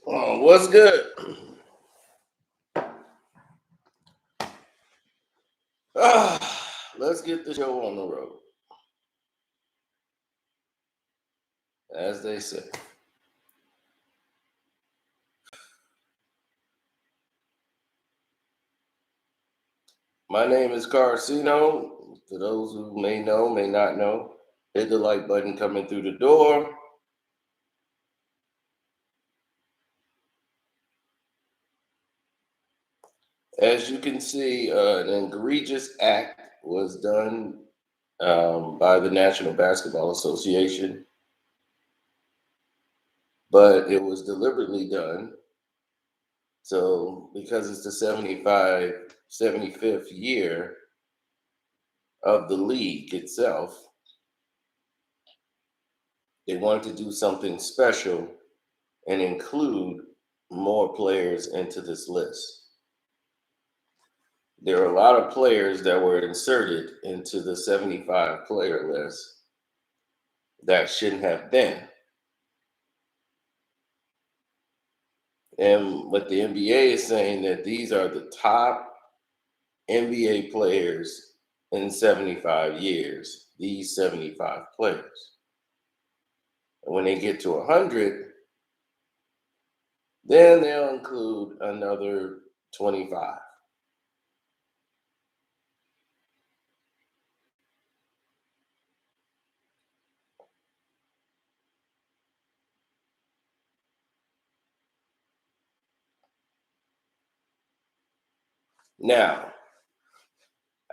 Oh, what's good? Let's get the show on the road, as they say. My name is Karceno. For those who may know, may not know, hit the like button coming through the door. As you can see, an egregious act was done by the National Basketball Association, but it was deliberately done. So, because it's the 75th year of the league itself, they wanted to do something special and include more players into this list. There are a lot of players that were inserted into the 75 player list that shouldn't have been. And what the NBA is saying that these are the top NBA players in 75 years, these 75 players. And when they get to 100, then they'll include another 25. Now,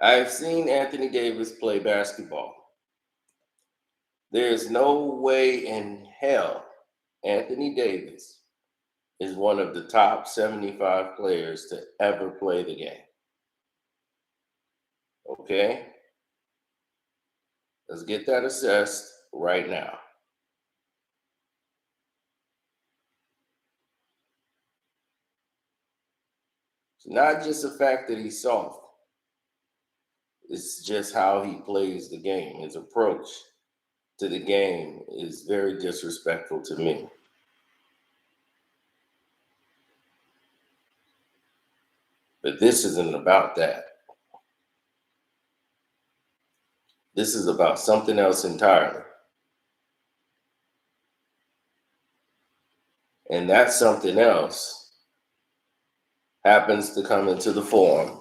I've seen Anthony Davis play basketball. There's no way in hell Anthony Davis is one of the top 75 players to ever play the game. Okay? Let's get that assessed right now. It's not just the fact that he's soft, it's just how he plays the game. His approach to the game is very disrespectful to me. But this isn't about that. This is about something else entirely. And that something else happens to come into the form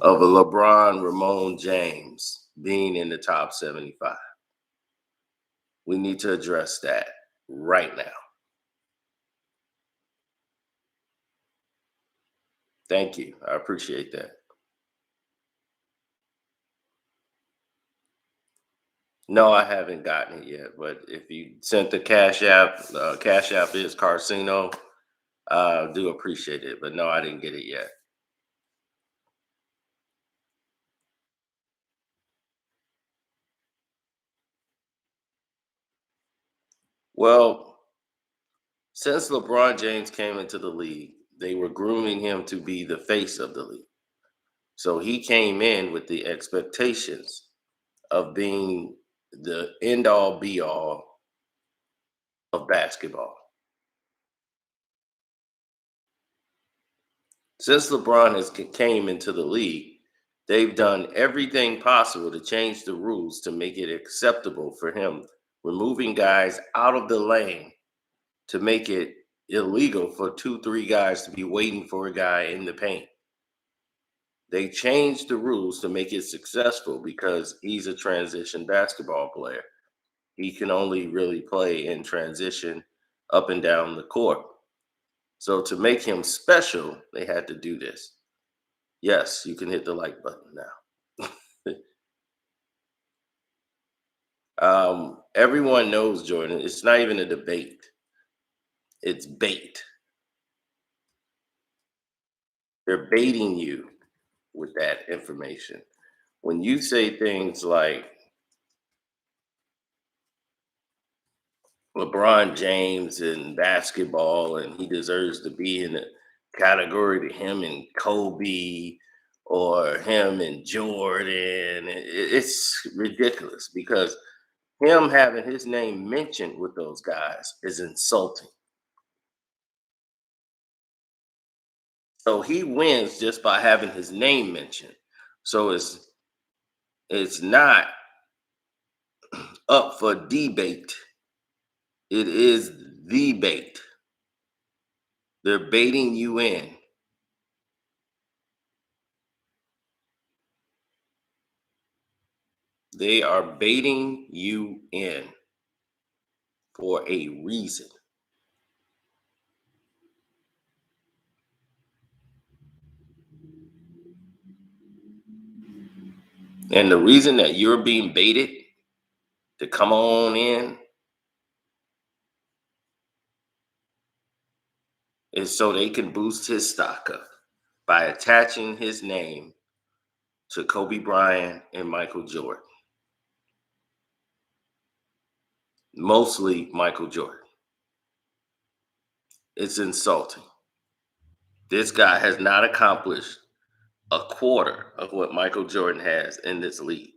of a LeBron Ramon James being in the top 75. We need to address that right now. Thank you. I appreciate that. No, I haven't gotten it yet, but if you sent the Cash App is Karceno. Do appreciate it, but no, I didn't get it yet. Well, since LeBron James came into the league, they were grooming him to be the face of the league. So he came in with the expectations of being the end all be all of basketball. Since LeBron has came into the league, they've done everything possible to change the rules to make it acceptable for him, removing guys out of the lane to make it illegal for 2, 3 guys to be waiting for a guy in the paint. They changed the rules to make it successful because he's a transition basketball player. He can only really play in transition up and down the court. So to make him special, they had to do this. Yes, you can hit the like button now. Everyone knows, Jordan. It's not even a debate. It's bait. They're baiting you with that information. When you say things like LeBron James in basketball and he deserves to be in a category to him and Kobe or him and Jordan, it's ridiculous because him having his name mentioned with those guys is insulting. So he wins just by having his name mentioned. So it's not up for debate. It is the bait. They're baiting you in. They are baiting you in for a reason. And the reason that you're being baited to come on in is so they can boost his stock up by attaching his name to Kobe Bryant and Michael Jordan. Mostly Michael Jordan. It's insulting. This guy has not accomplished a quarter of what Michael Jordan has in this league.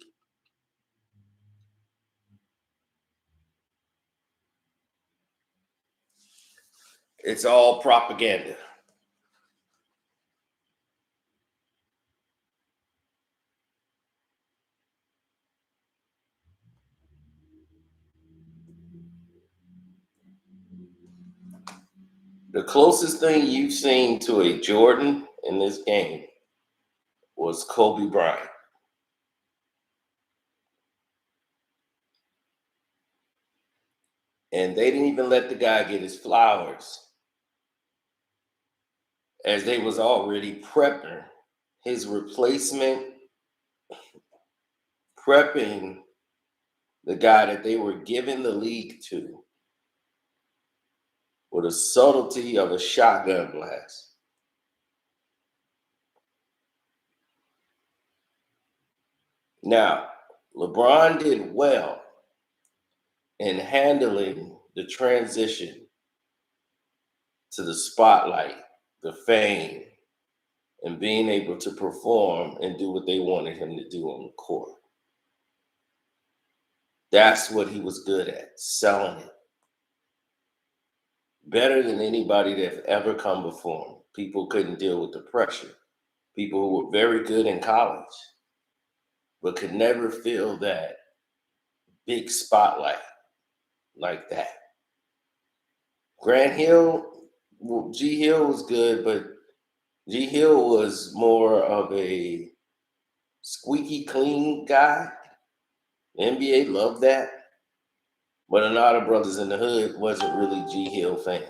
It's all propaganda. The closest thing you've seen to a Jordan in this game was Kobe Bryant. And they didn't even let the guy get his flowers, as they was already prepping his replacement, prepping the guy that they were giving the league to with the subtlety of a shotgun blast. Now, LeBron did well in handling the transition to the spotlight, the fame, and being able to perform and do what they wanted him to do on the court. That's what he was good at, selling it. Better than anybody that ever come before him. People couldn't deal with the pressure. People who were very good in college, but could never feel that big spotlight like that. Grant Hill, G Hill was good, but G Hill was more of a squeaky clean guy. The NBA loved that. But a lot of brothers in the hood wasn't really G Hill fans.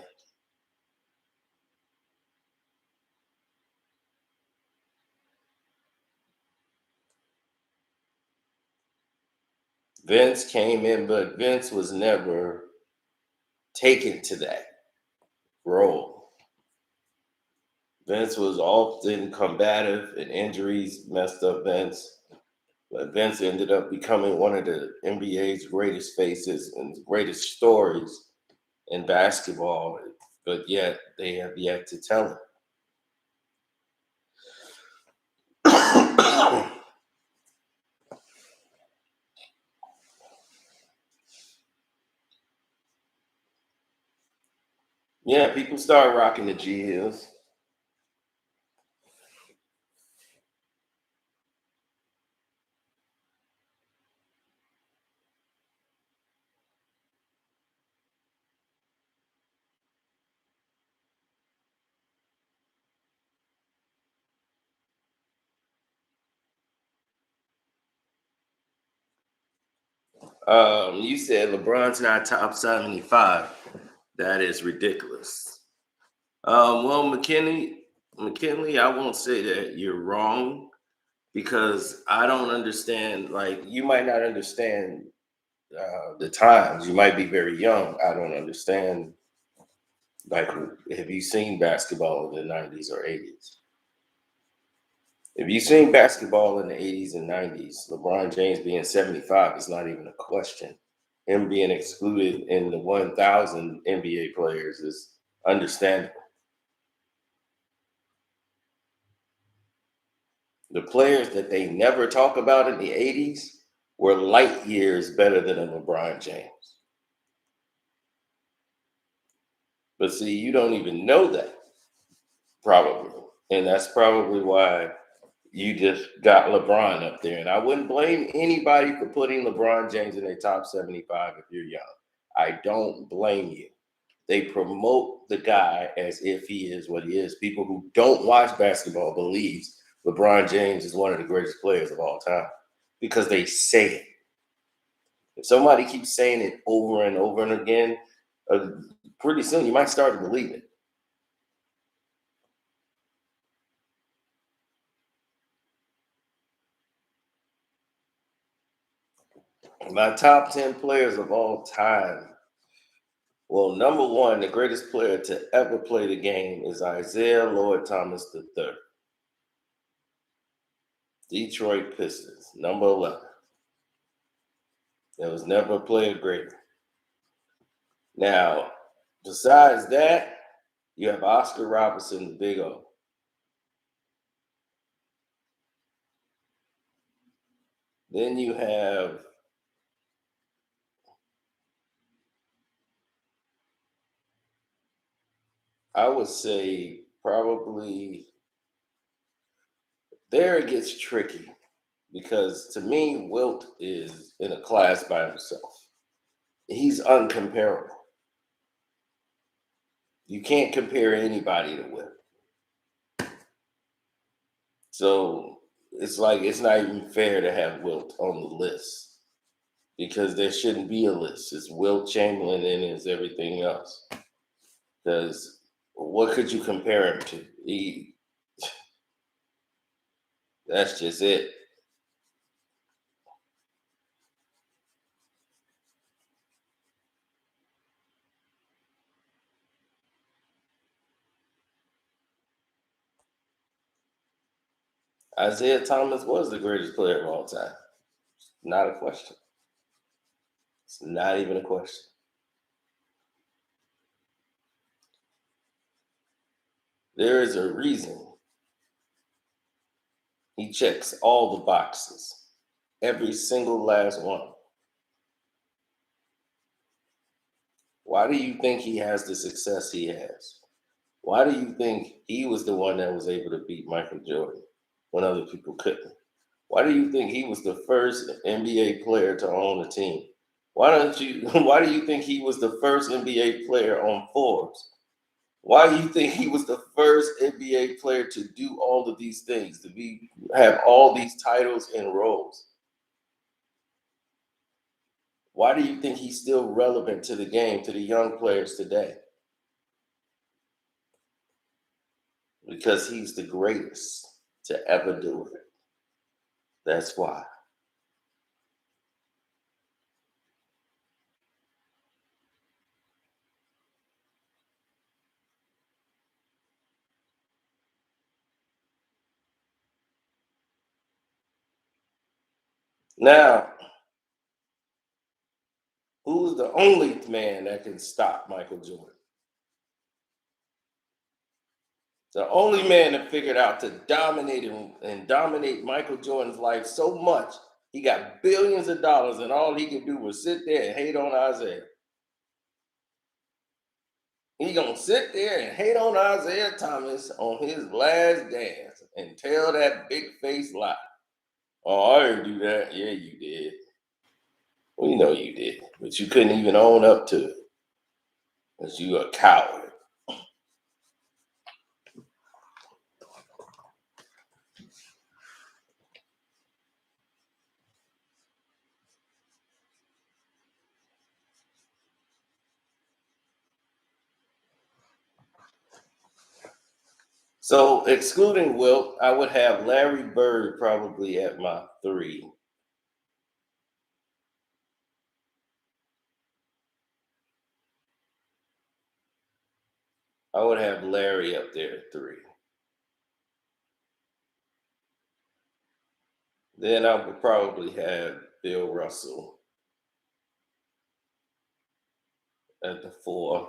Vince came in, but Vince was never taken to that role. Vince was often combative, and injuries messed up Vince. But Vince ended up becoming one of the NBA's greatest faces and greatest stories in basketball, but yet they have yet to tell it. Yeah, people start rocking the G Hills. You said LeBron's not top 75. That is ridiculous. Well, McKinley, I won't say that you're wrong because I don't understand. Like, you might not understand the times. You might be very young. I don't understand. Like, have you seen basketball in the 90s or 80s? If you've seen basketball in the 80s and 90s, LeBron James being 75 is not even a question. Him being excluded in the 1,000 NBA players is understandable. The players that they never talk about in the 80s were light years better than a LeBron James. But see, you don't even know that, probably. And that's probably why you just got LeBron up there. And I wouldn't blame anybody for putting LeBron James in their top 75 if you're young. I don't blame you. They promote the guy as if he is what he is. People who don't watch basketball believes LeBron James is one of the greatest players of all time because they say it. If somebody keeps saying it over and over and again, uh, pretty soon you might start to believe it. My top 10 players of all time. Well, number one, the greatest player to ever play the game is Isaiah Lloyd Thomas III. Detroit Pistons, number 11. There was never a player greater. Now, besides that, you have Oscar Robertson, the Big O. Then you have I would say probably there it gets tricky because to me, Wilt is in a class by himself. He's uncomparable. You can't compare anybody to Wilt. So it's like it's not even fair to have Wilt on the list because there shouldn't be a list. It's Wilt Chamberlain and it's everything else. Because what could you compare him to? That's just it. Isaiah Thomas was the greatest player of all time. Not a question. It's not even a question. There is a reason he checks all the boxes, every single last one. Why do you think he has the success he has? Why do you think he was the one that was able to beat Michael Jordan when other people couldn't? Why do you think he was the first NBA player to own a team? Why do you think he was the first NBA player on Forbes? Why do you think he was the first NBA player to do all of these things, have all these titles and roles? Why do you think he's still relevant to the game, to the young players today? Because he's the greatest to ever do it. That's why. Now, who's the only man that can stop Michael Jordan? The only man that figured out to dominate and dominate Michael Jordan's life so much, he got billions of dollars, and all he could do was sit there and hate on Isaiah. He gonna sit there and hate on Isaiah Thomas on his last dance and tell that big face lie. Oh, I didn't do that. Yeah, you did. We know you did, but you couldn't even own up to it because you a coward. So, excluding Wilt, I would have Larry Bird probably at my three. I would have Larry up there at three. Then I would probably have Bill Russell at the four.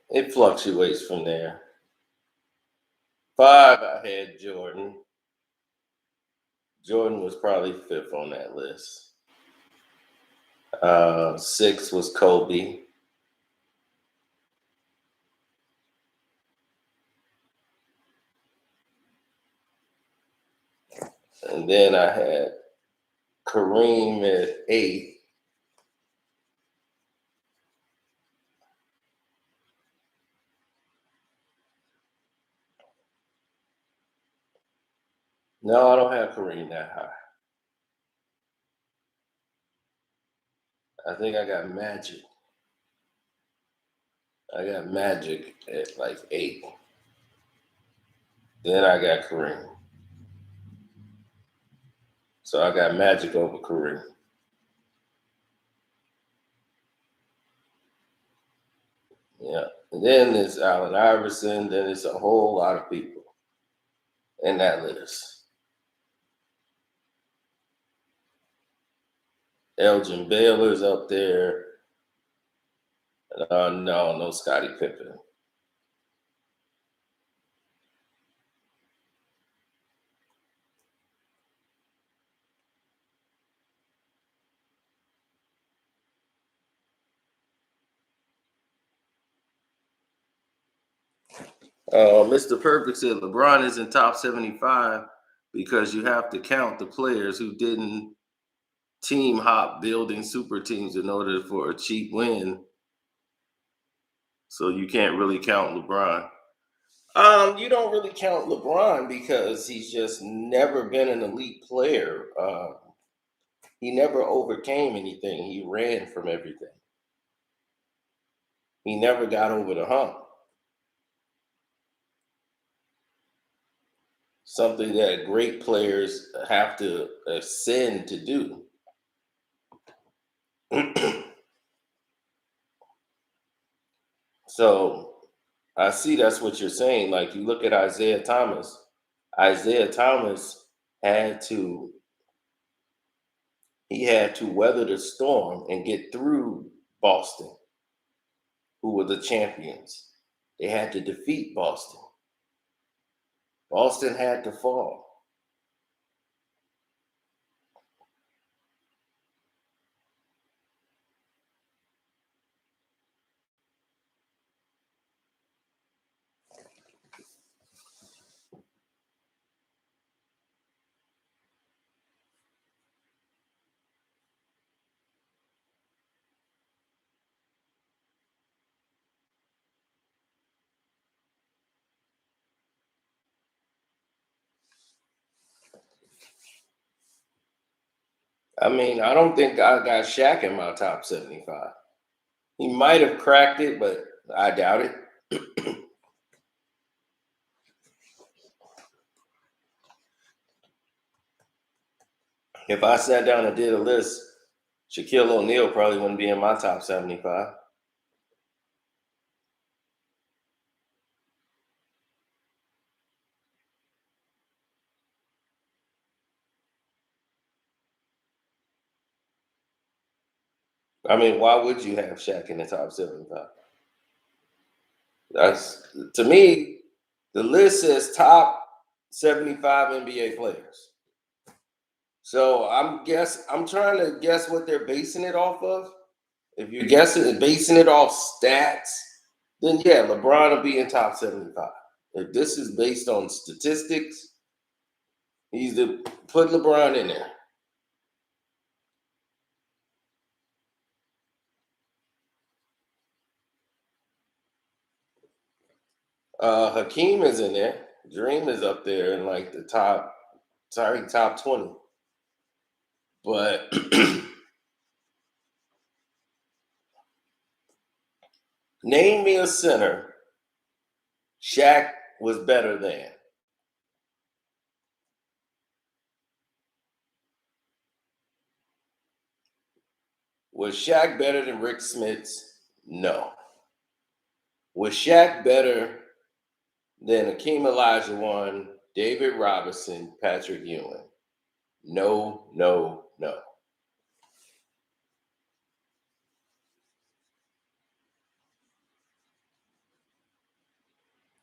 It fluctuates from there. Five, I had Jordan. Jordan was probably fifth on that list. Six was Kobe. And then I had Kareem at 8. No, I don't have Kareem that high. I think I got Magic. I got Magic at like 8. Then I got Kareem. So I got Magic over Kareem. Yeah. And then there's Allen Iverson. Then it's a whole lot of people in that list. Elgin Baylor's up there. No Scottie Pippen. Mr. Perfect said LeBron is in top 75 because you have to count the players who didn't team hop building super teams in order for a cheap win. So you can't really count LeBron. You don't really count LeBron because he's just never been an elite player. He never overcame anything. He ran from everything. He never got over the hump. Something that great players have to ascend to do. So I see that's what you're saying. Like you look at Isaiah Thomas. Isaiah Thomas had to he had to weather the storm and get through Boston, who were the champions. They had to defeat Boston. Boston had to fall. I mean, I don't think I got Shaq in my top 75. He might have cracked it, but I doubt it. If I sat down and did a list, Shaquille O'Neal probably wouldn't be in my top 75. I mean, why would you have Shaq in the top 75? That's to me, the list says top 75 NBA players. So I'm trying to guess what they're basing it off of. If you're guessing and basing it off stats, then yeah, LeBron will be in top 75. If this is based on statistics, he's to put LeBron in there. Hakeem is in there. Dream is up there in like the top 20. But name me a center Shaq was better than. Was Shaq better than Rick Smits? No. Was Shaq better than Akeem Olajuwon, David Robinson, Patrick Ewing? No, no, no.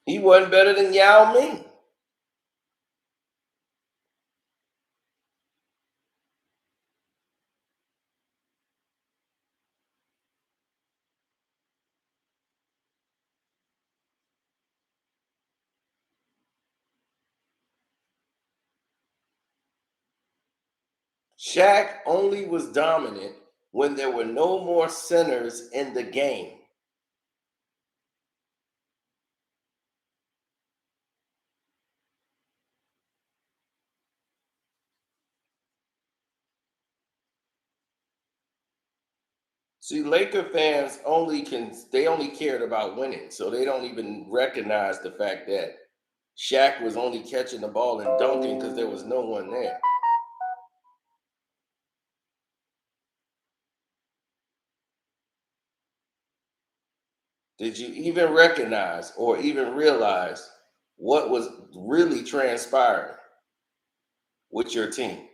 He wasn't better than Yao Ming. Shaq only was dominant when there were no more centers in the game. See, Laker fans only cared about winning, so they don't even recognize the fact that Shaq was only catching the ball and dunking because there was no one there. Did you even recognize or even realize what was really transpiring with your team?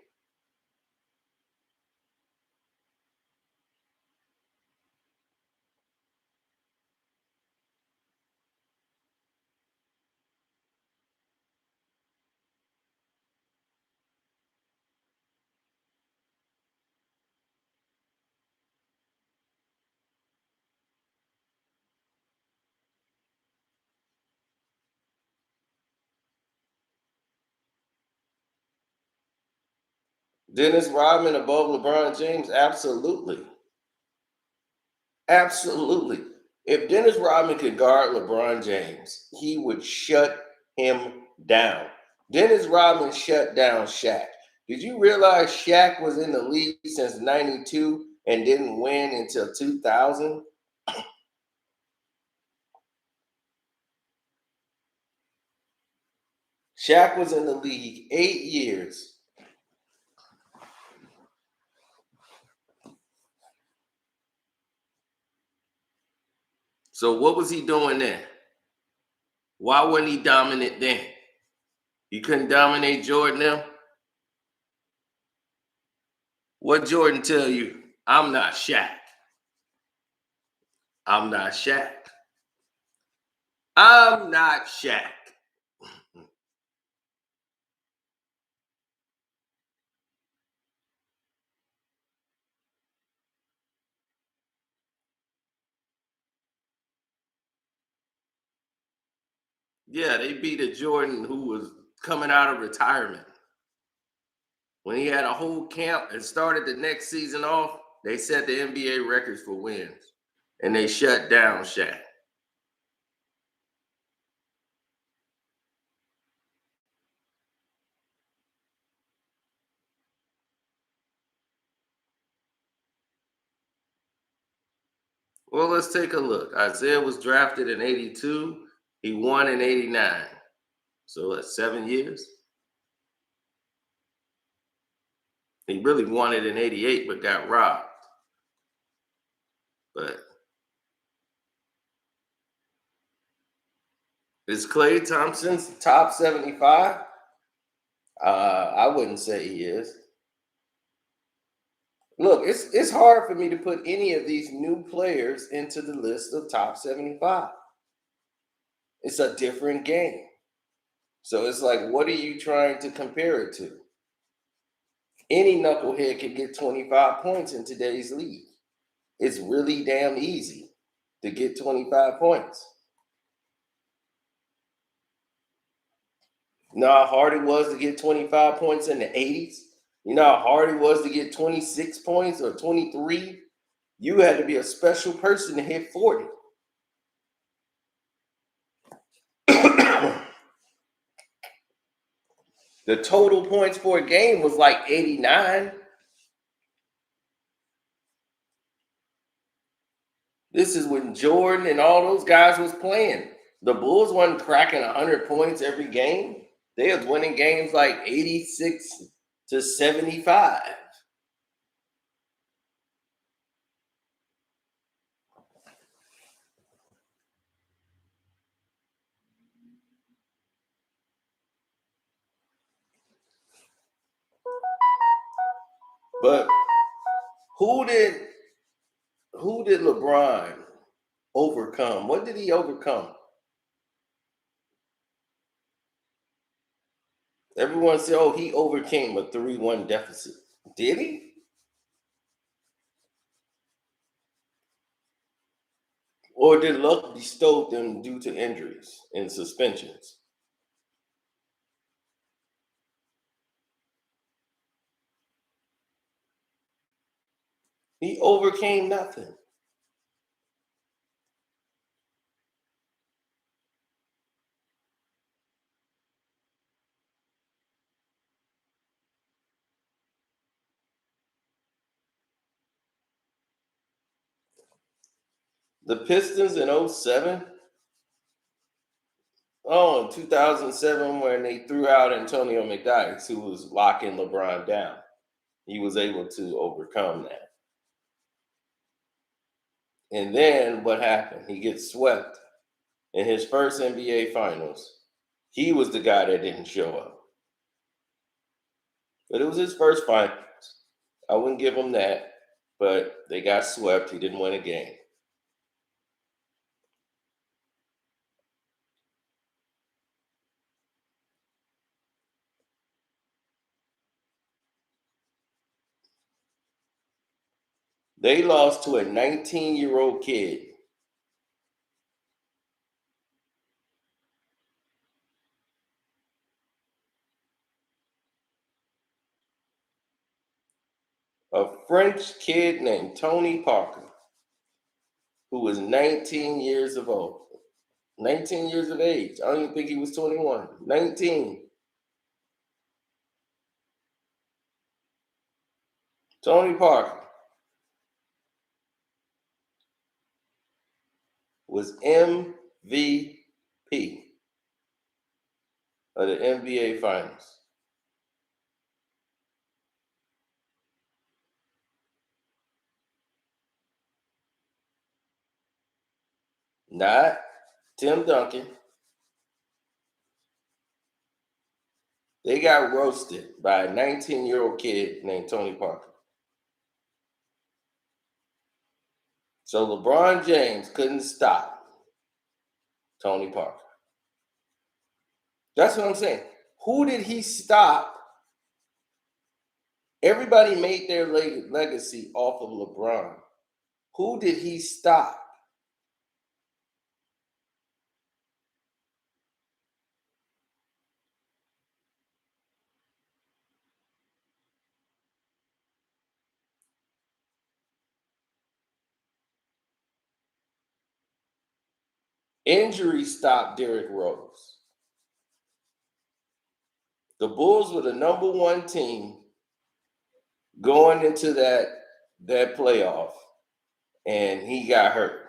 Dennis Rodman above LeBron James? Absolutely. Absolutely. If Dennis Rodman could guard LeBron James, he would shut him down. Dennis Rodman shut down Shaq. Did you realize Shaq was in the league since 92 and didn't win until 2000? Shaq was in the league 8 years. So what was he doing then? Why wasn't he dominant then? He couldn't dominate Jordan now? What Jordan tell you? I'm not Shaq. I'm not Shaq. I'm not Shaq. Yeah, they beat a Jordan who was coming out of retirement. When he had a whole camp and started the next season off, they set the NBA records for wins. And they shut down Shaq. Well, let's take a look. Isaiah was drafted in 82. He won in 89. So that's 7 years. He really won it in 88, but got robbed. But is Klay Thompson's top 75? I wouldn't say he is. Look, it's hard for me to put any of these new players into the list of top 75. It's a different game. So it's like, what are you trying to compare it to? Any knucklehead can get 25 points in today's league. It's really damn easy to get 25 points. You know how hard it was to get 25 points in the 80s? You know how hard it was to get 26 points or 23? You had to be a special person to hit 40. The total points for a game was like 89. This is when Jordan and all those guys was playing. The Bulls wasn't cracking 100 points every game. They was winning games like 86 to 75. But who did who did LeBron overcome? What did he overcome? Everyone said, oh, he overcame a 3-1 deficit. Did he? Or did luck bestow them due to injuries and suspensions? He overcame nothing. The Pistons in '07. Oh, in 2007, when they threw out Antonio McDyess, who was locking LeBron down, he was able to overcome that. And then what happened? He gets swept in his first NBA Finals. He was the guy that didn't show up, but it was his first Finals. I wouldn't give him that, but they got swept. He didn't win a game. They lost to a 19-year-old kid. A French kid named Tony Parker, who was 19 years of old. 19 years of age. I don't even think he was 21. 19. Tony Parker was MVP of the NBA Finals. Not Tim Duncan. They got roasted by a 19-year-old kid named Tony Parker. So LeBron James couldn't stop Tony Parker. That's what I'm saying. Who did he stop? Everybody made their legacy off of LeBron. Who did he stop? Injury stopped Derrick Rose. The Bulls were the number one team going into that playoff, and he got hurt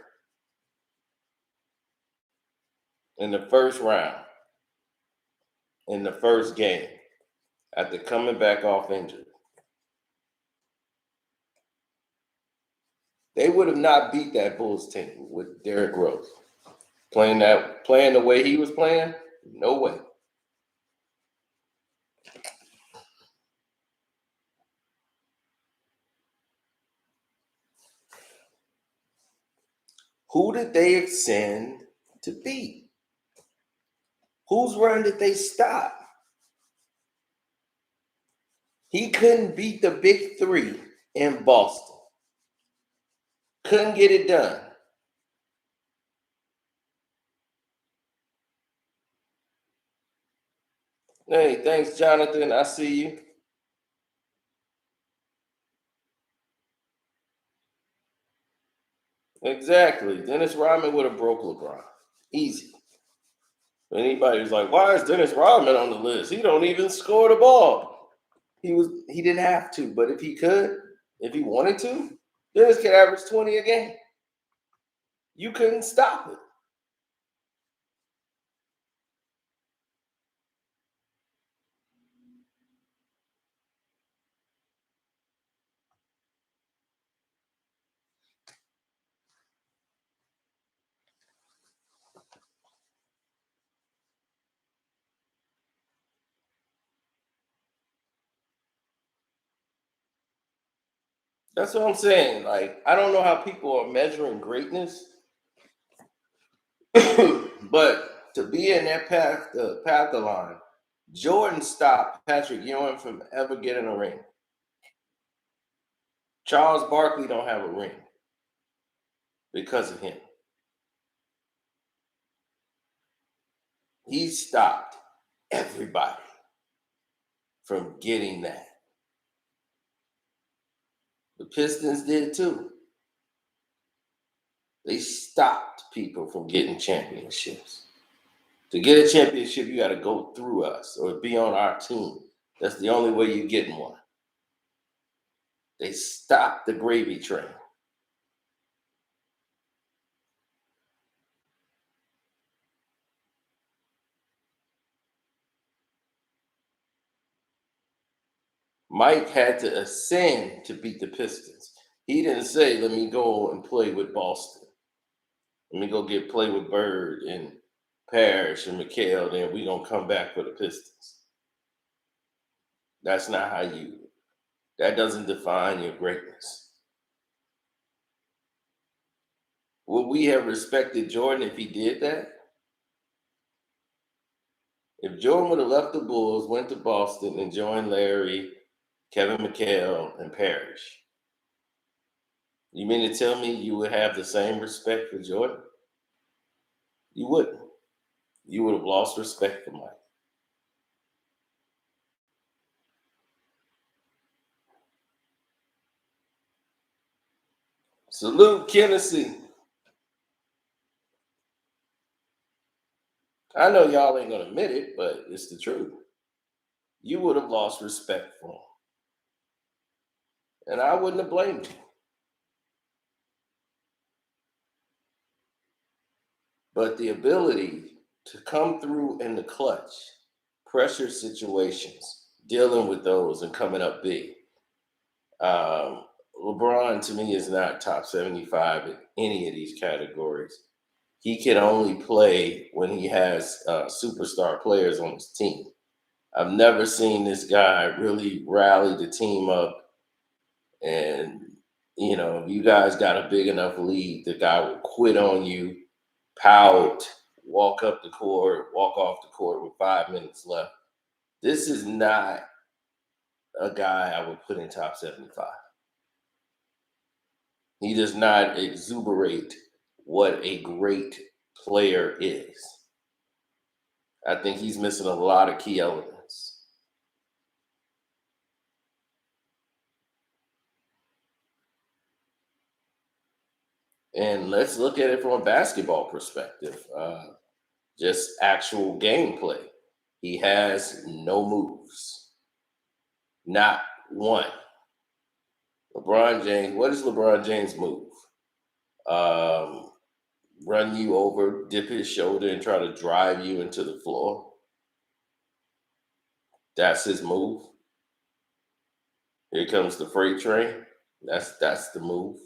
in the first round, in the first game, after coming back off injury. They would have not beat that Bulls team with Derrick Rose playing the way he was playing. No way. Who did they ascend to beat? Whose run did they stop? He couldn't beat the big three in Boston. Couldn't get it done. Hey, thanks, Jonathan. I see you. Exactly. Dennis Rodman would have broke LeBron. Easy. Anybody who's like, why is Dennis Rodman on the list? He don't even score the ball. He didn't have to, but if he could, if he wanted to, Dennis could average 20 a game. You couldn't stop it. That's what I'm saying. Like, I don't know how people are measuring greatness, but to be in that path, the line, Jordan stopped Patrick Ewing from ever getting a ring. Charles Barkley don't have a ring because of him. He stopped everybody from getting that. The Pistons did too. They stopped people from getting championships. To get a championship, you got to go through us or be on our team. That's the only way you're getting one. They stopped the gravy train. Mike had to ascend to beat the Pistons. He didn't say, let me go and play with Boston. Let me go play with Bird and Parrish and McHale, then we're going to come back for the Pistons. That's not that doesn't define your greatness. Would we have respected Jordan if he did that? If Jordan would have left the Bulls, went to Boston, and joined Larry, Kevin McHale, and Parrish, you mean to tell me you would have the same respect for Jordan? You wouldn't. You would have lost respect for Mike. Salute, Tennessee. I know y'all ain't going to admit it, but it's the truth. You would have lost respect for him. And I wouldn't have blamed you. But the ability to come through in the clutch, pressure situations, dealing with those and coming up big. LeBron, to me, is not top 75 in any of these categories. He can only play when he has superstar players on his team. I've never seen this guy really rally the team up. And, if you guys got a big enough lead, the guy will quit on you, pout, walk up the court, walk off the court with 5 minutes left. This is not a guy I would put in top 75. He does not exuberate what a great player is. I think he's missing a lot of key elements. And let's look at it from a basketball perspective. Just actual gameplay. He has no moves. Not one. LeBron James, what is LeBron James' move? Run you over, dip his shoulder, and try to drive you into the floor. That's his move. Here comes the freight train. That's the move.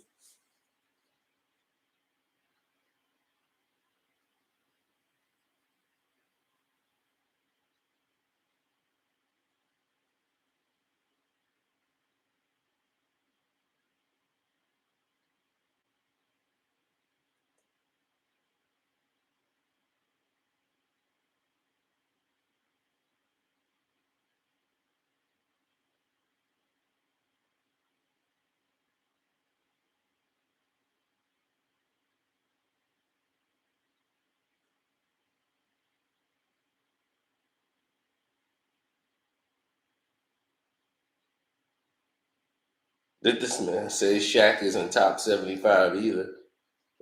Did this man say Shaq isn't top 75 either?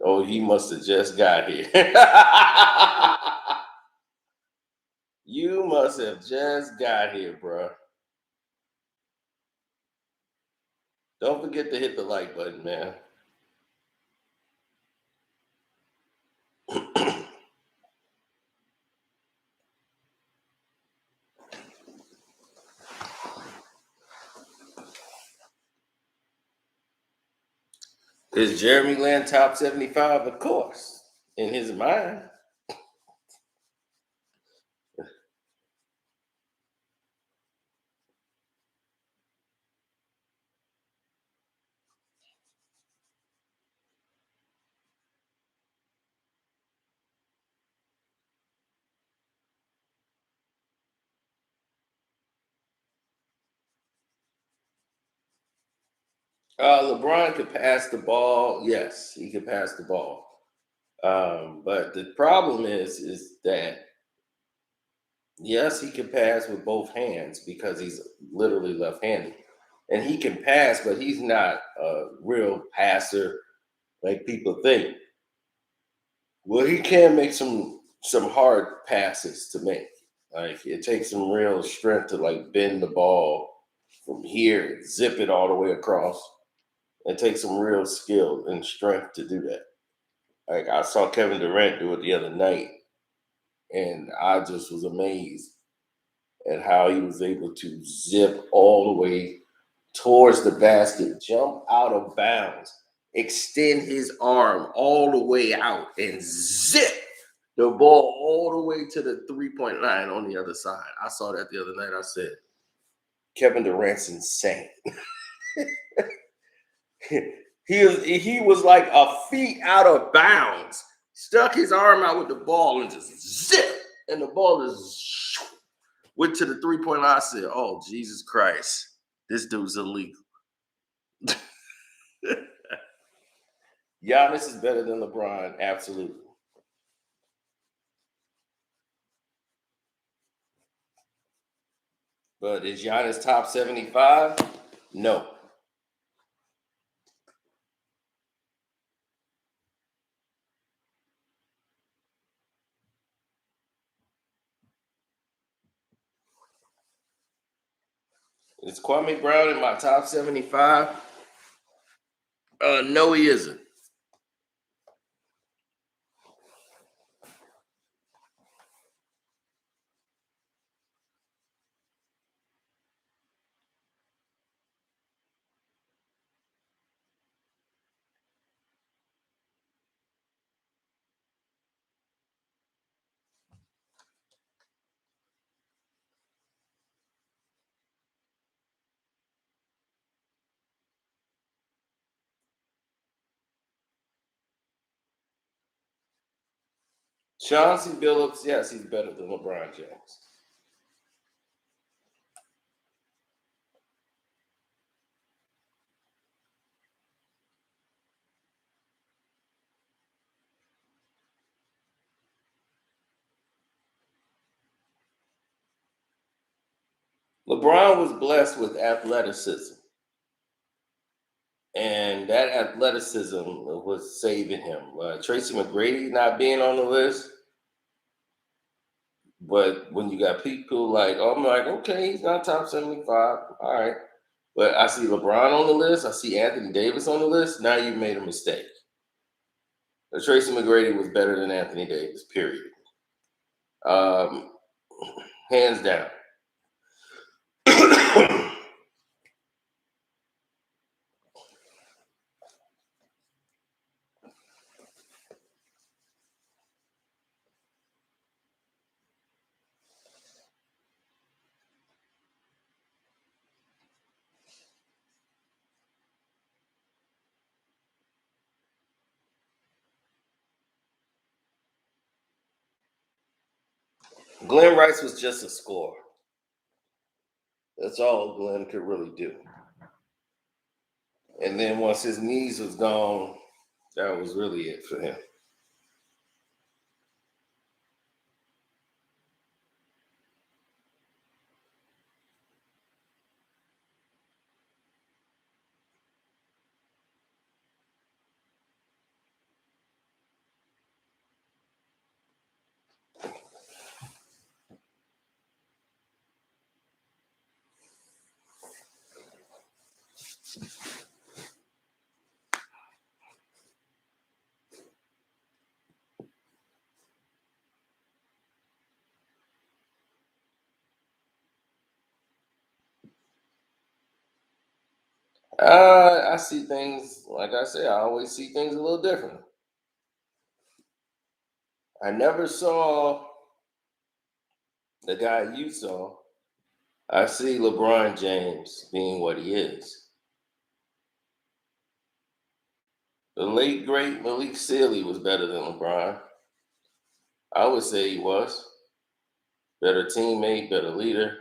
Oh, he must have just got here. You must have just got here, bro. Don't forget to hit the like button, man. Is Jeremy Lin top 75? Of course, in his mind. LeBron could pass the ball. Yes, he could pass the ball. But the problem is that yes, he can pass with both hands because he's literally left-handed. and he can pass, but he's not a real passer like people think. Well, he can make some hard passes to make. Like it takes some real strength to like bend the ball from here and zip it all the way across. It takes some real skill and strength to do that. Like I saw Kevin Durant do it the other night, and I just was amazed at how he was able to zip all the way towards the basket, jump out of bounds, extend his arm all the way out, and zip the ball all the way to the 3-point line on the other side. I saw that the other night. I said, Kevin Durant's insane. he was like a feet out of bounds, stuck his arm out with the ball and just zip, and the ball just went to the 3-point line. I said, "Oh Jesus Christ, this dude's illegal." Giannis is better than LeBron, absolutely. But is Giannis top 75? No. Is Kwame Brown in my top 75? No, he isn't. Chauncey Billups, yes, he's better than LeBron James. LeBron was blessed with athleticism, and that athleticism was saving him. Tracy McGrady not being on the list, but when you got people like, oh, I'm like, okay, he's not top 75. All right. But I see LeBron on the list. I see Anthony Davis on the list. Now you made a mistake. Tracy McGrady was better than Anthony Davis, period. Um, Hands down. Glenn Rice was just a scorer. That's all Glenn could really do. And then once his knees was gone, that was really it for him. I see things, like I said, I always see things a little different. I never saw the guy you saw. I see LeBron James being what he is. The late great Malik Sealy was better than LeBron. I would say he was. Better teammate, better leader.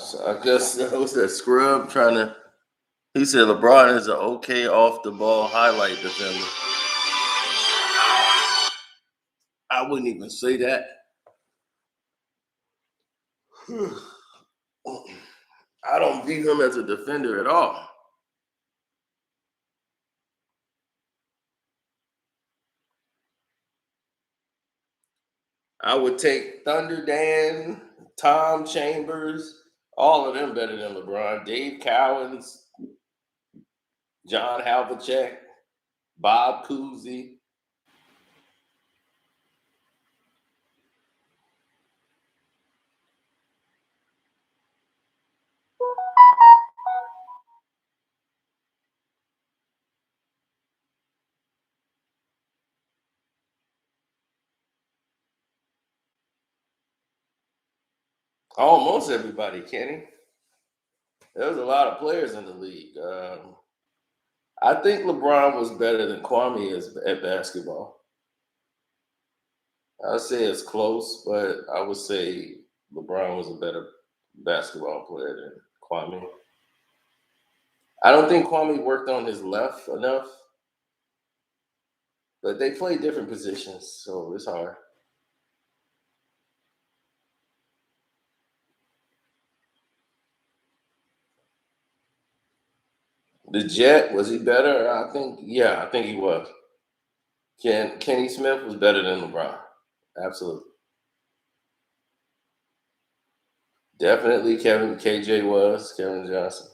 So I guess that was that scrub trying to He said LeBron is an okay off the ball highlight defender. I wouldn't even say that. I don't view him as a defender at all. I would take Thunder Dan, Tom Chambers, all of them better than LeBron. Dave Cowens, John Havlicek, Bob Cousy. Almost everybody, Kenny. There's a lot of players in the league. I think LeBron was better than Kwame is at basketball. I'd say it's close, but I would say LeBron was a better basketball player than Kwame. I don't think Kwame worked on his left enough, but they play different positions, so it's hard. The Jet, was he better? I think he was. Kenny Smith was better than LeBron. Absolutely. Definitely KJ was, Kevin Johnson.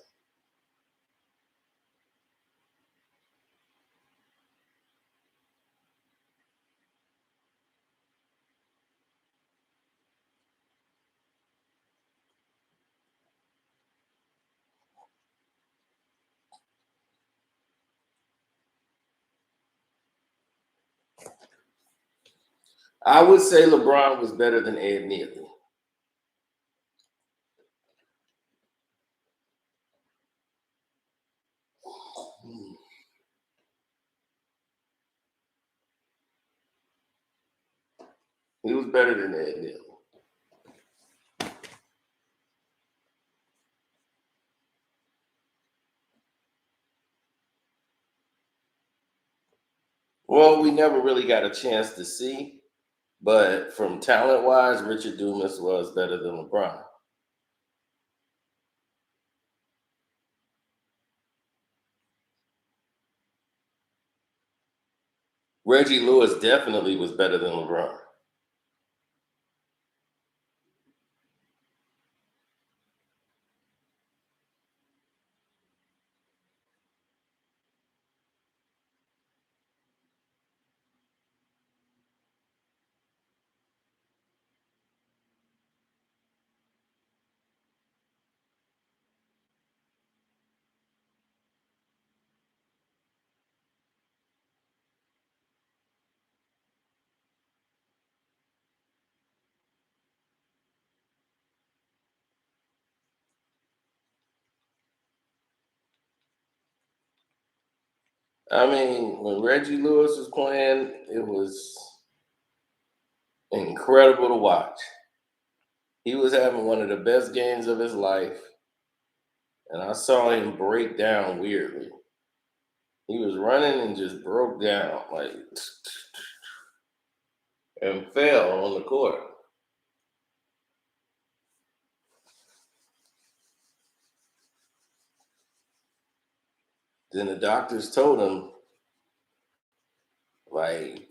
I would say LeBron was better than Ed Neely. He was better than Ed Neely. Well, we never really got a chance to see, but from talent wise, Richard Dumas was better than LeBron. Reggie Lewis definitely was better than LeBron. I mean, when Reggie Lewis was playing, it was incredible to watch. He was having one of the best games of his life, and I saw him break down weirdly. He was running and just broke down like and fell on the court. Then the doctors told him, like,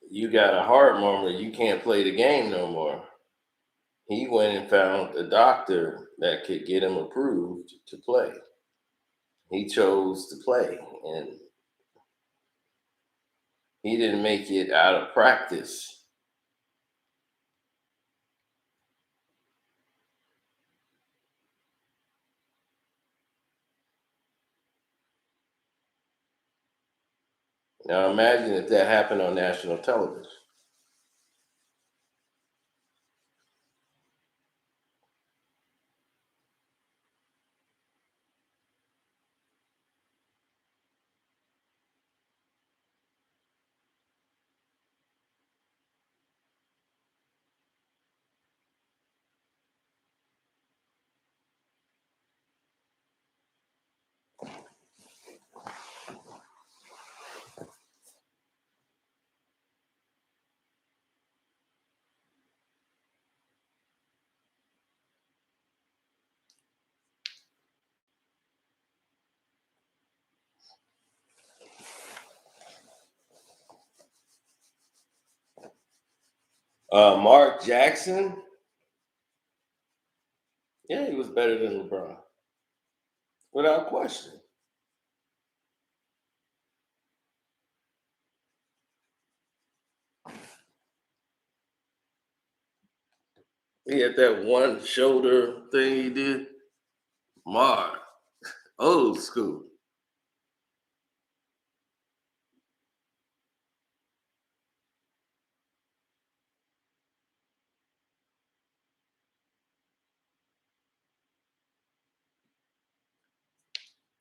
you got a heart murmur, you can't play the game no more. He went and found a doctor that could get him approved to play. He chose to play, and he didn't make it out of practice. Now imagine if that happened on national television. Mark Jackson, yeah, he was better than LeBron, without question. He had that one shoulder thing he did. Mark, old school.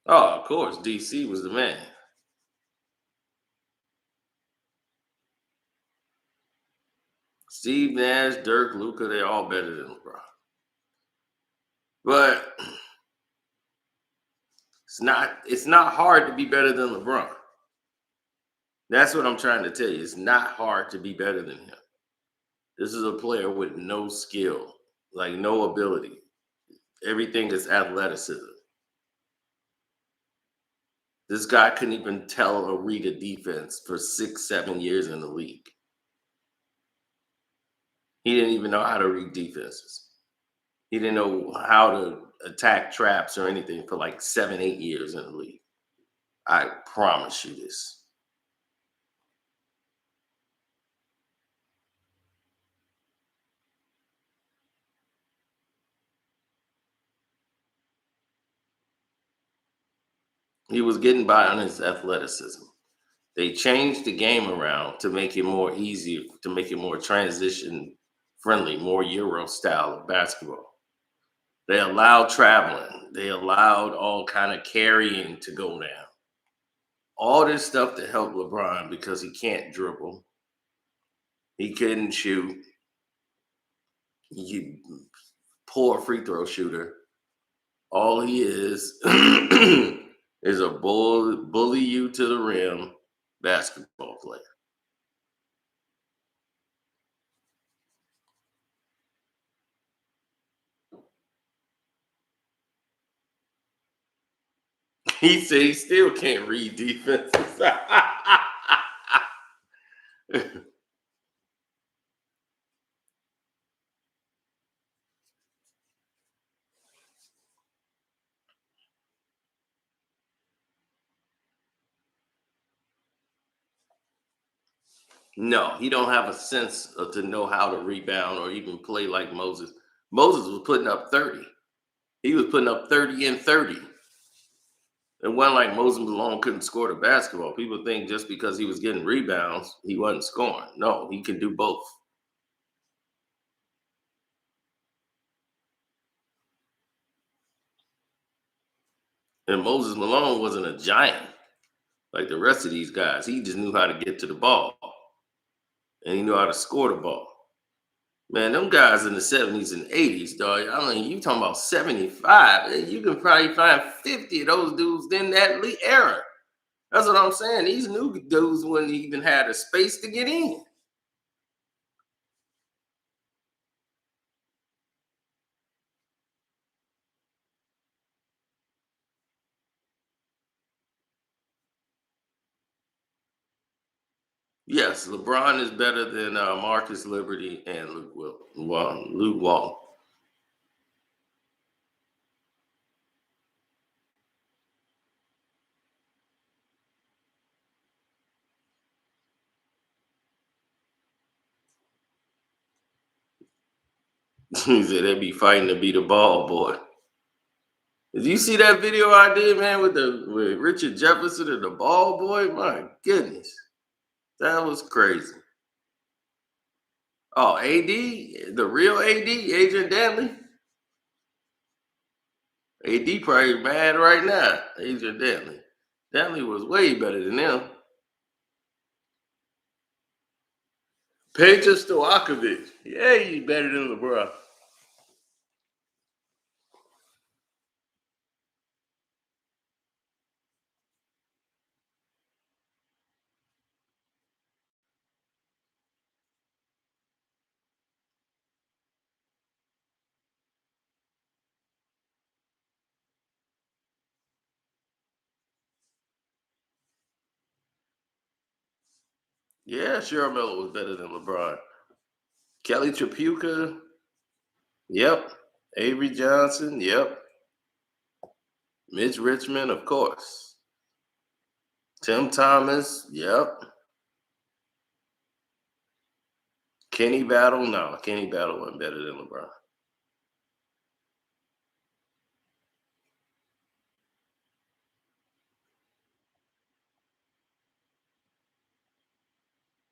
Oh, of course, DC was the man. Steve Nash, Dirk, Luca, they're all better than LeBron. But it's not hard to be better than LeBron. That's what I'm trying to tell you. It's not hard to be better than him. This is a player with no skill, like no ability. Everything is athleticism. This guy couldn't even tell or read a defense for 6, 7 years in the league. He didn't even know how to read defenses. He didn't know how to attack traps or anything for like 7, 8 years in the league. I promise you this. He was getting by on his athleticism. They changed the game around to make it more easy, to make it more transition friendly, more Euro style of basketball. They allowed traveling. They allowed all kind of carrying to go down. All this stuff to help LeBron because he can't dribble. He couldn't shoot. He poor free throw shooter. All he is is a bully you to the rim basketball player. He said he still can't read defenses. No, he don't have a sense to know how to rebound or even play like Moses. Moses was putting up 30. He was putting up 30 and 30. It wasn't like Moses Malone couldn't score the basketball. People think just because he was getting rebounds, he wasn't scoring. No, he can do both. And Moses Malone wasn't a giant like the rest of these guys. He just knew how to get to the ball and he knew how to score the ball. Man, them guys in the 70s and 80s, dog. I mean, you talking about 75. You can probably find 50 of those dudes in that era. That's what I'm saying. These new dudes wouldn't even have the space to get in. Yes, LeBron is better than Marcus Liberty and Luke Walton. He said they be fighting to be the ball boy. Did you see that video I did, man, with Richard Jefferson and the ball boy? My goodness, that was crazy. Oh, AD, the real AD, Adrian Dantley. AD probably mad right now. Adrian Dantley. Dantley was way better than him. Peja Stojakovic. Yeah, he's better than LeBron. Yeah, sure, Melo was better than LeBron. Kelly Tripucka. Yep. Avery Johnson. Yep. Mitch Richmond, of course. Tim Thomas. Yep. Kenny Battle. No, Kenny Battle wasn't better than LeBron.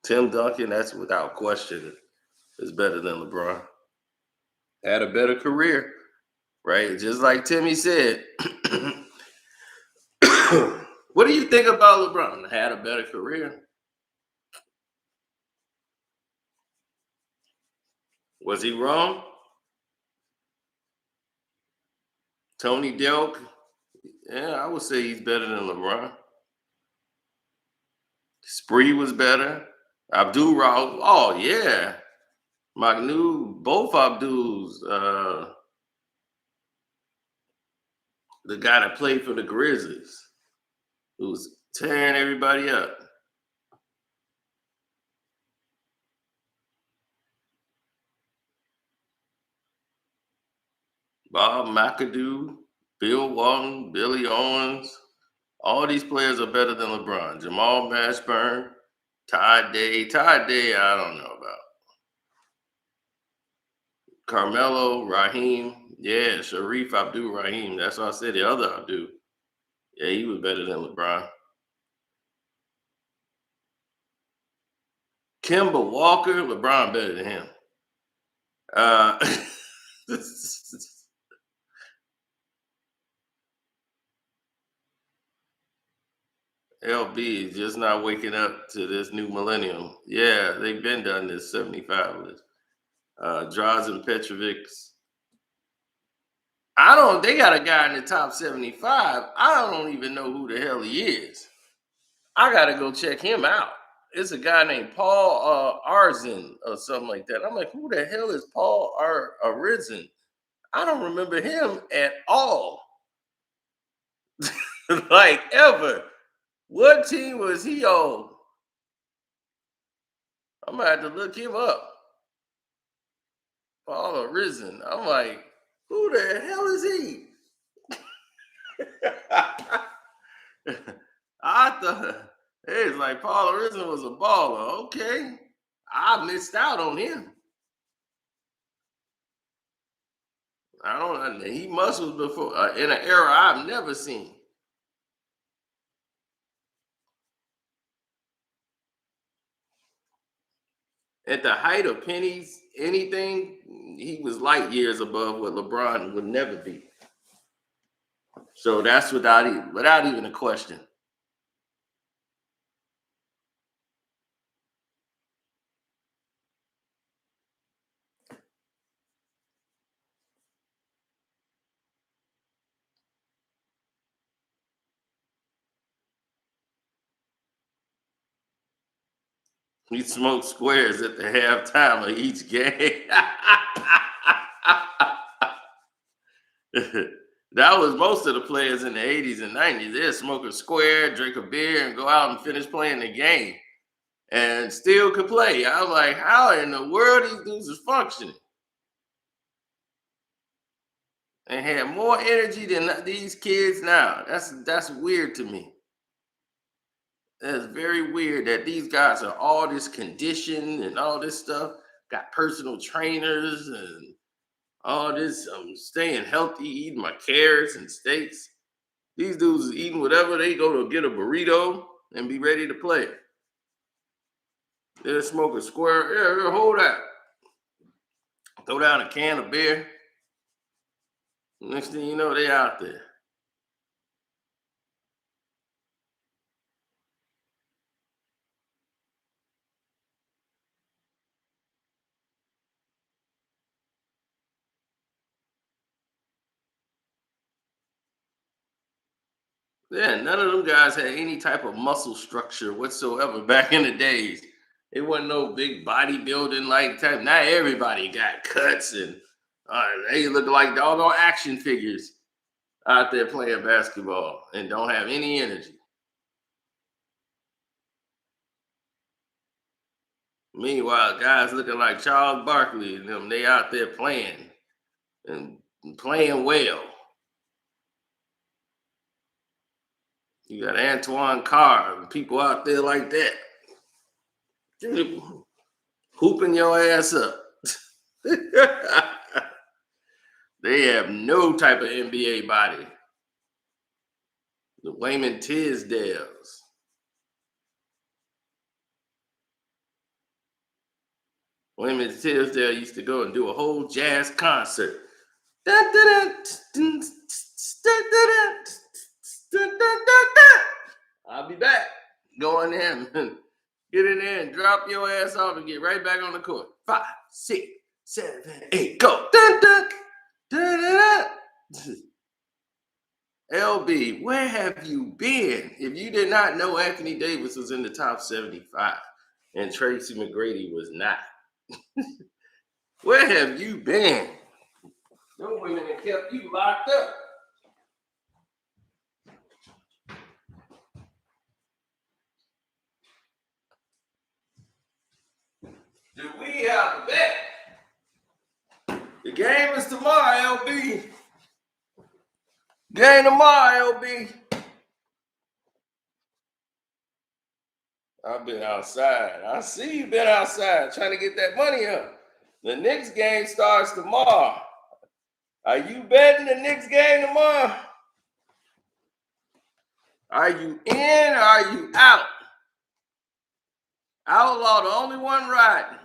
Tim Duncan, that's without question, is better than LeBron. Had a better career, right? Just like Timmy said. What do you think about LeBron? Had a better career. Was he wrong? Tony Delk? Yeah, I would say he's better than LeBron. Spree was better. Abdul Rahul. Oh yeah. Both Abduls. The guy that played for the Grizzlies, who was tearing everybody up. Bob McAdoo, Bill Walton, Billy Owens. All these players are better than LeBron. Jamal Mashburn, Todd Day. Todd Day, I don't know about. Carmelo, Raheem. Yeah, Sharif Abdul Rahim. That's what I said. The other Abdul. Yeah, he was better than LeBron. Kemba Walker, LeBron better than him. LB is just not waking up to this new millennium. Yeah, they've been done this 75 list. Drazen Petrovic. They got a guy in the top 75. I don't even know who the hell he is. I got to go check him out. It's a guy named Paul Arzin or something like that. I'm like, who the hell is Paul Arzin? I don't remember him at all. Like, ever. What team was he on? I'm going to have to look him up. Paul Arzin. I'm like, who the hell is he? I thought it's like Paul Arizin was a baller. Okay. I missed out on him. I don't know. He must was before in an era I've never seen. At the height of Penny's anything, he was light years above what LeBron would never be. So that's without even a question. He smoked squares at the halftime of each game. That was most of the players in the 80s and 90s. They'd smoke a square, drink a beer, and go out and finish playing the game. And still could play. I was like, how in the world these dudes is functioning? And had more energy than these kids now. That's weird to me. That's very weird that these guys are all this condition and all this stuff. Got personal trainers and all this. I'm staying healthy, eating my carrots and steaks. These dudes is eating whatever they go to get a burrito and be ready to play. They'll smoke a square. Yeah, hold that. Throw down a can of beer. Next thing you know, they out there. Yeah, none of them guys had any type of muscle structure whatsoever back in the days. It wasn't no big bodybuilding like type. Not everybody got cuts and they look like doggone action figures out there playing basketball and don't have any energy. Meanwhile, guys looking like Charles Barkley and them, they out there playing and playing well. You got Antoine Carr and people out there like that. Hooping your ass up. They have no type of NBA body. The Wayman Tisdales. Wayman Tisdale used to go and do a whole jazz concert. I'll be back. Go in there and get in there and drop your ass off and get right back on the court. 5, 6, 7, 8, go. Dun, dun, dun, dun, dun. LB, where have you been? If you did not know Anthony Davis was in the top 75 and Tracy McGrady was not, where have you been? Those women have kept you locked up. Do we have a bet? The game is tomorrow, LB. Game tomorrow, LB. I've been outside. I see you been outside trying to get that money up. The Knicks game starts tomorrow. Are you betting the Knicks game tomorrow? Are you in or are you out? Outlaw, the only one riding.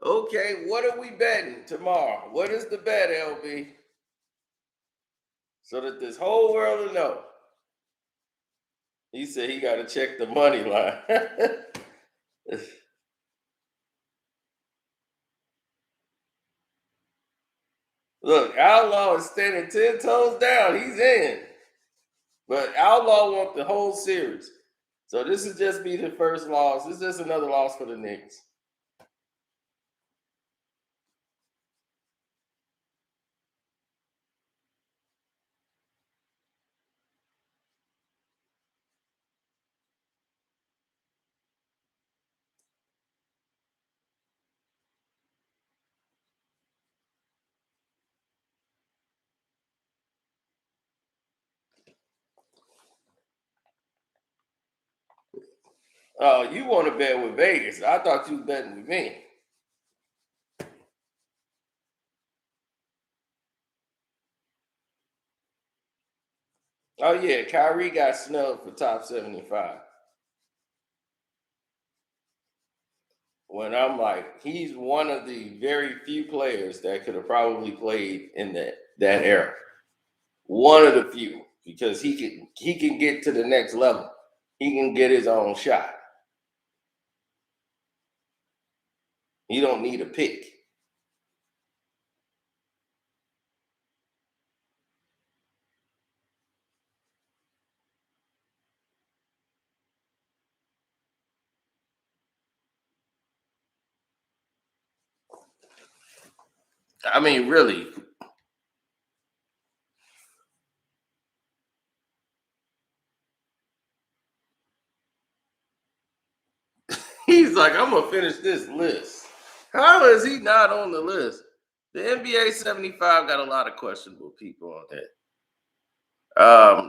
Okay, what are we betting tomorrow? What is the bet, LB? So that this whole world will know. He said he got to check the money line. Look, Outlaw is standing 10 toes down. He's in. But Outlaw wants the whole series. So this is just be the first loss. This is just another loss for the Knicks. Oh, you want to bet with Vegas. I thought you was betting with me. Oh, yeah. Kyrie got snubbed for top 75. When I'm like, he's one of the very few players that could have probably played in that era. One of the few, because he can get to the next level. He can get his own shot. He don't need a pick. I mean, really. He's like, I'm gonna finish this list. How is he not on the list? The NBA 75 got a lot of questionable people on it.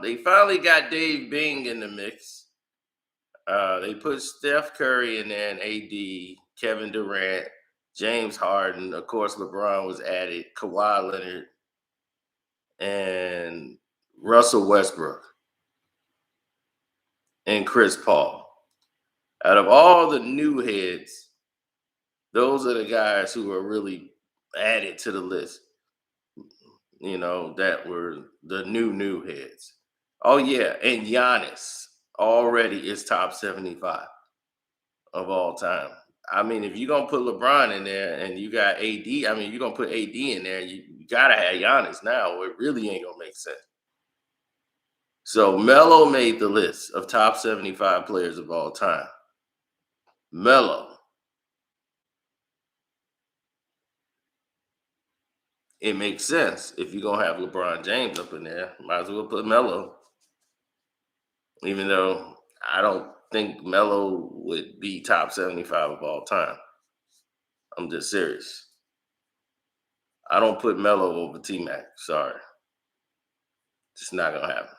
They finally got Dave Bing in the mix. They put Steph Curry in there and AD, Kevin Durant, James Harden. Of course, LeBron was added, Kawhi Leonard, and Russell Westbrook, and Chris Paul. Out of all the new heads, those are the guys who are really added to the list, that were the new heads. Oh yeah, and Giannis already is top 75 of all time. I mean, if you're gonna put LeBron in there and you got AD, I mean, you're gonna put AD in there, you gotta have Giannis now, or it really ain't gonna make sense. So Melo made the list of top 75 players of all time. Melo, it makes sense if you're gonna have LeBron James up in there. Might as well put Melo, even though I don't think Melo would be top 75 of all time. I'm just serious. I don't put Melo over T Mac. Sorry. Just not gonna happen.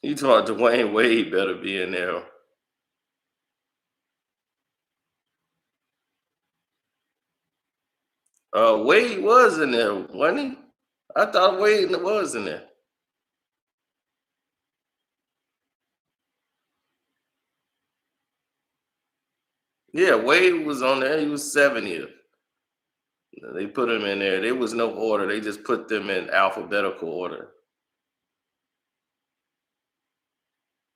You thought Dwayne Wade better be in there. Wade was in there, wasn't he? I thought Wade was in there. Yeah, Wade was on there. He was 70th. They put him in there. There was no order. They just put them in alphabetical order.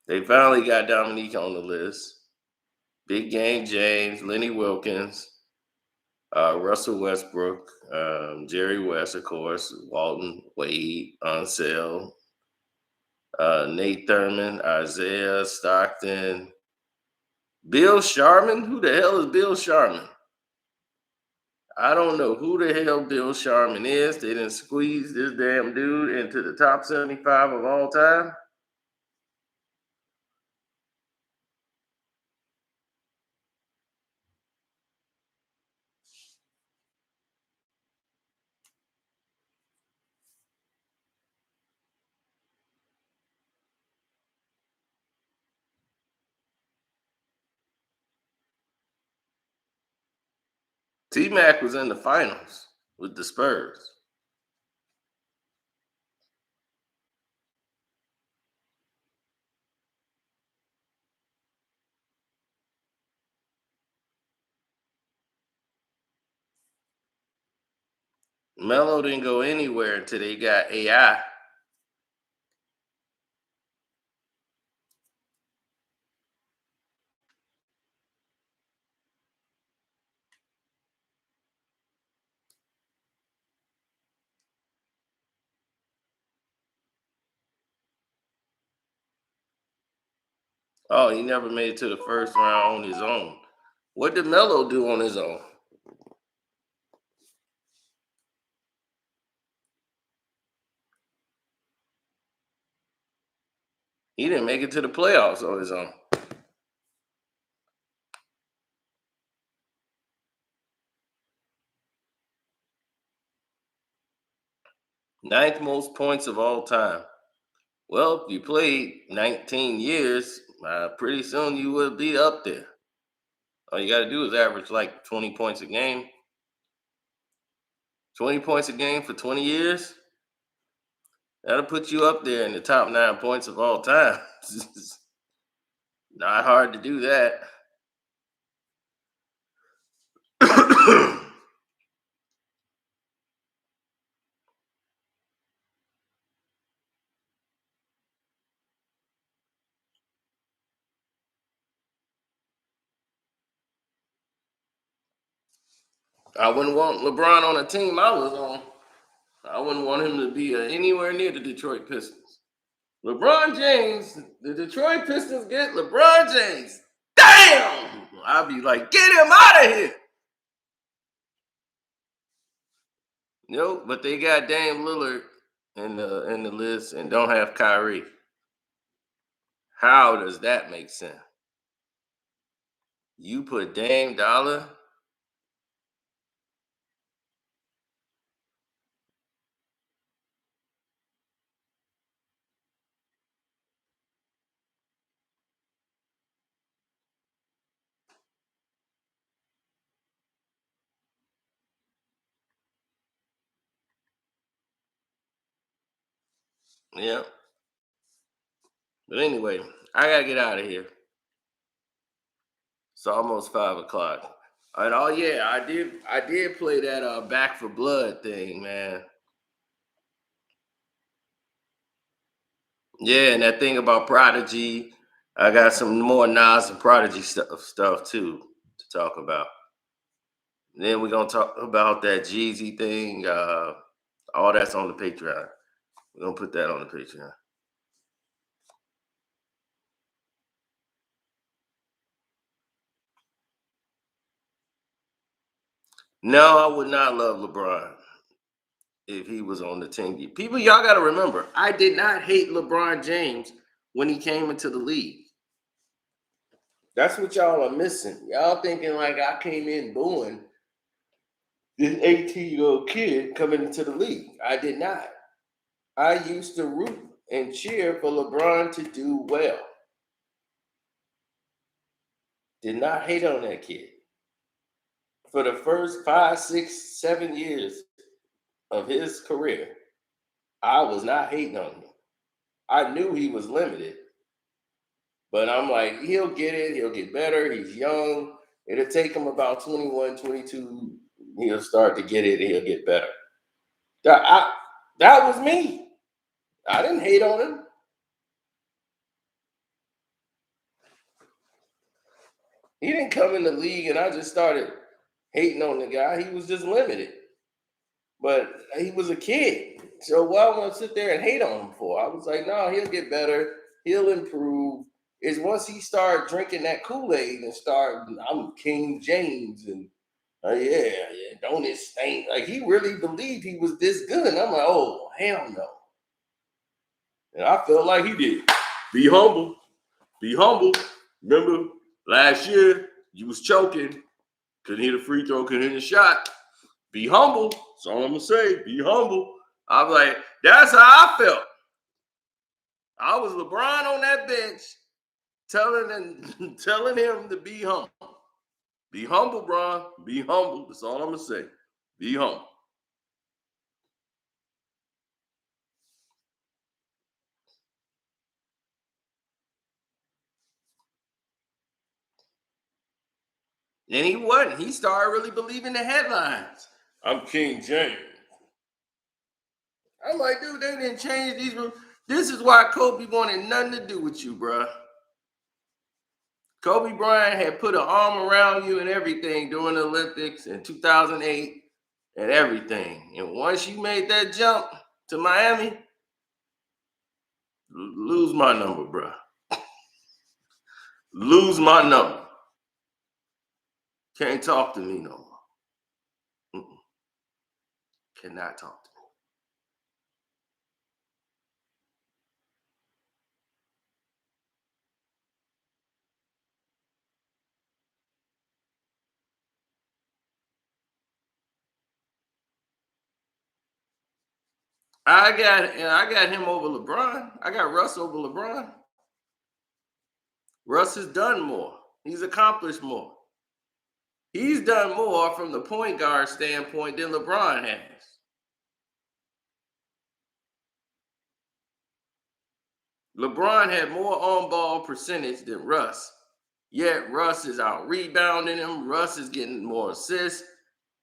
They finally got Dominique on the list. Big Game James, Lenny Wilkins, Russell Westbrook, Jerry West, of course, Walton, Wade, Ansel, Nate Thurman, Isaiah Stockton, Bill Sharman. Who the hell is Bill Sharman? I don't know who the hell Bill Sharman is. They didn't squeeze this damn dude into the top 75 of all time. T Mac was in the finals with the Spurs. Melo didn't go anywhere until they got AI. Oh, he never made it to the first round on his own. What did Melo do on his own? He didn't make it to the playoffs on his own. Ninth most points of all time. Well, if you played 19 years, pretty soon you will be up there. All you got to do is average like 20 points a game. 20 points a game for 20 years. That'll put you up there in the top 9 points of all time. Not hard to do that. I wouldn't want LeBron on a team I was on. I wouldn't want him to be anywhere near the Detroit Pistons. LeBron James, the Detroit Pistons get LeBron James. Damn! I'd be like, get him out of here. Nope, but they got Dame Lillard in the list and don't have Kyrie. How does that make sense? You put Dame Dollar. Yeah. But anyway, I gotta get out of here. It's almost 5 o'clock. And oh yeah, I did play that Back for Blood thing, man. Yeah, and that thing about Prodigy. I got some more Nas and Prodigy stuff too to talk about. Then we're gonna talk about that Jeezy thing. All that's on the Patreon. We're gonna put that on the Patreon. No, I would not love LeBron if he was on the team. People, y'all got to remember, I did not hate LeBron James when he came into the league. That's what y'all are missing. Y'all thinking like I came in booing this 18-year-old kid coming into the league. I did not. I used to root and cheer for LeBron to do well. Did not hate on that kid. For the first 5, 6, 7 years of his career, I was not hating on him. I knew he was limited, but I'm like, he'll get it. He'll get better. He's young. It'll take him about 21, 22. He'll start to get it. He'll get better. That was me. I didn't hate on him. He didn't come in the league and I just started hating on the guy. He was just limited. But he was a kid. So why would I sit there and hate on him for? I was like, no, he'll get better. He'll improve. It's once he started drinking that Kool-Aid and start, I'm King James and yeah, don't it stink? Like he really believed he was this good. And I'm like, oh, hell no. And I felt like he did. Be humble. Be humble. Remember last year you was choking. Couldn't hit a free throw, couldn't hit a shot. Be humble. That's all I'm gonna say. Be humble. I was like, that's how I felt. I was LeBron on that bench, telling him to be humble. Be humble, bro. Be humble. That's all I'm gonna say. Be humble. And he wasn't. He started really believing the headlines. I'm King James. I'm like, dude, they didn't change these rules. This is why Kobe wanted nothing to do with you, bro. Kobe Bryant had put an arm around you and everything during the Olympics in 2008 and everything. And once you made that jump to Miami, lose my number, bro. Lose my number. Can't talk to me no more. Cannot talk to me. I got him over LeBron. I got Russ over LeBron. Russ has done more. He's accomplished more. He's done more from the point guard standpoint than LeBron has. LeBron had more on-ball percentage than Russ. Yet Russ is out rebounding him. Russ is getting more assists.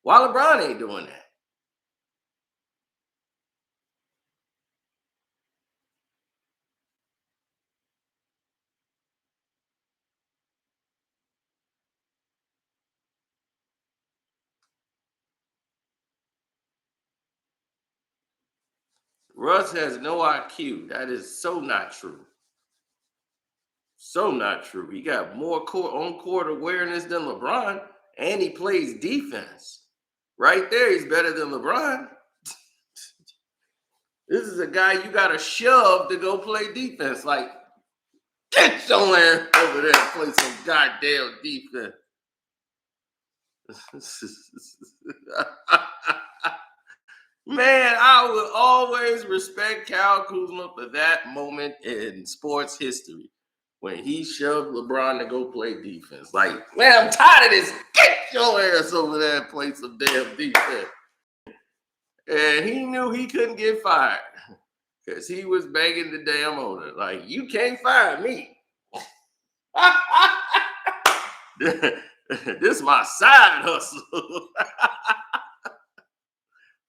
Why LeBron ain't doing that? Russ has no IQ. That is so not true. So not true. He got more on-court awareness than LeBron, and he plays defense. Right there, he's better than LeBron. This is a guy you got to shove to go play defense. Like, get your ass over there and play some goddamn defense. Man, I will always respect Kyle Kuzma for that moment in sports history when he shoved LeBron to go play defense. Like, man, I'm tired of this. Get your ass over there and play some damn defense. And he knew he couldn't get fired. Because he was begging the damn owner, like, you can't fire me. This is my side hustle.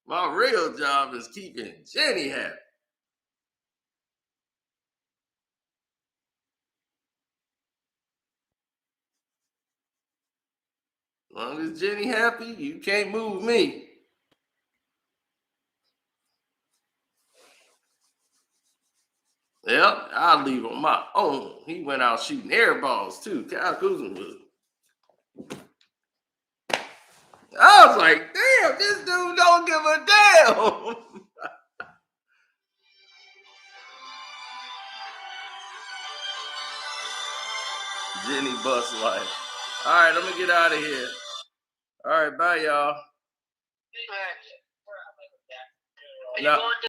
My real job is keeping Jenny happy. As long as Jenny happy, you can't move me. Yep, I'll leave on my own. He went out shooting air balls too. Kyle Kuzma was. I was like, damn, this dude don't give a damn. Jenny bust life. All right, I'm gonna get out of here. All right, bye, y'all. Now,